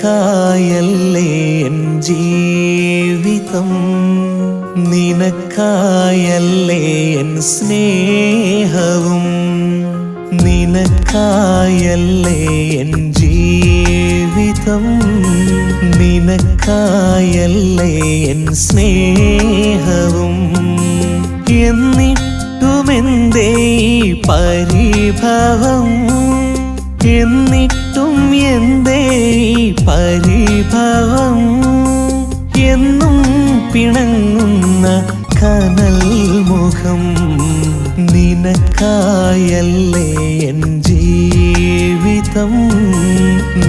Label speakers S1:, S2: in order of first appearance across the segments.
S1: നിനക്കായല്ലേ N ജീവിതം, നിനക്കായല്ലേ N സ്നേഹവും, നിനക്കായല്ലേ N ജീവിതം, നിനക്കായല്ലേ എൻ സ്നേഹവും. എന്നിട്ടുമെന്തേ ഈ പരിഭവം, എന്നിട്ടും എന്തേ ഈ പരിഭവം, എന്നും പിണങ്ങുന്ന കനൽ മുഖം. നിനക്കായല്ലേ എൻ ജീവിതം,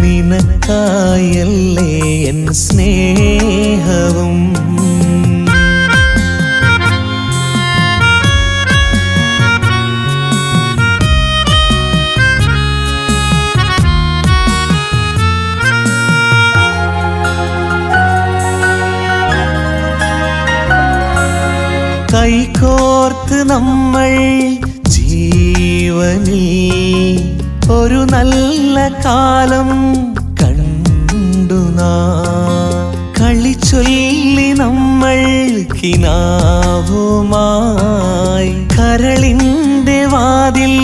S1: നിനക്കായല്ലേ എൻ സ്നേഹവും. കൈകോർത്ത് നമ്മൾ ജീവനിൽ ഒരു നല്ല കാലം കണ്ടു നാം. കളിച്ചൊല്ലി നമ്മൾ കിനാവുമായി കരളിൻ്റെ വാതിൽ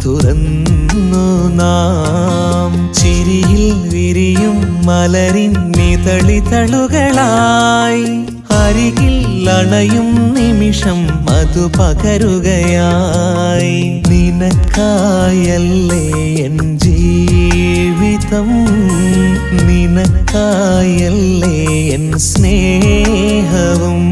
S1: തുറന്നു നാം. ചിരിയിൽ വിരിയും മലരിൻ നിതളിതളുകളായി അരികിൽ അണയും നിമിഷം മധു പകരുകയായി. നിനക്കായല്ലേ എൻ ജീവിതം, നിനക്കായല്ലേ എൻ സ്നേഹവും.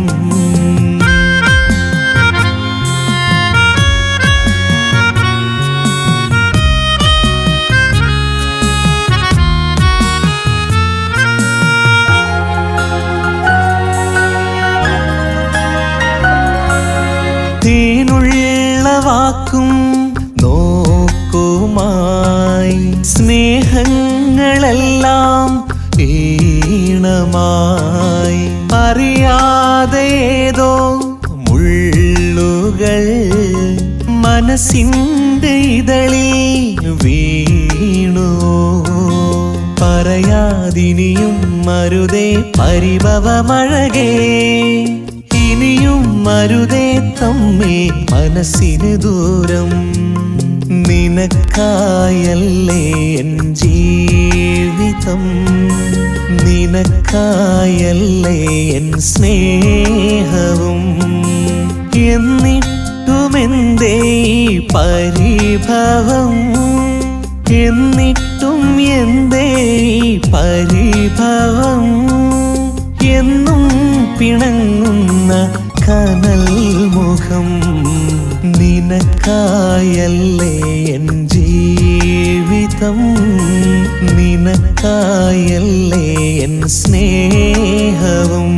S1: തേനുള്ള വാക്കും നോക്കുമായി സ്നേഹങ്ങളെല്ലാം ഈണമായി. അറിയാതേതോ മുള്ളുകൾ മനസ്സിൻ്റെ ഇതളിൽ വീണു. പറയാതിനിയും മരുതേ പരിഭവമഴകേ, ഇനിയും മരുതേ തമ്മേ മനസ്സിന് ദൂരം. നിനക്കായല്ലേ എൻ ജീവിതം, നിനക്കായല്ലേ എൻ സ്നേഹവും. എന്നിട്ടുമെന്തേ ഈ പരിഭവം, എന്നിട്ടും എന്തേ ഈ പരിഭവം, എന്നും പിണങ്ങുന്ന കനൽ മുഖം. നിനക്കായല്ലേ എൻ ജീവിതം, നിനക്കായല്ലേ എൻ സ്നേഹവും.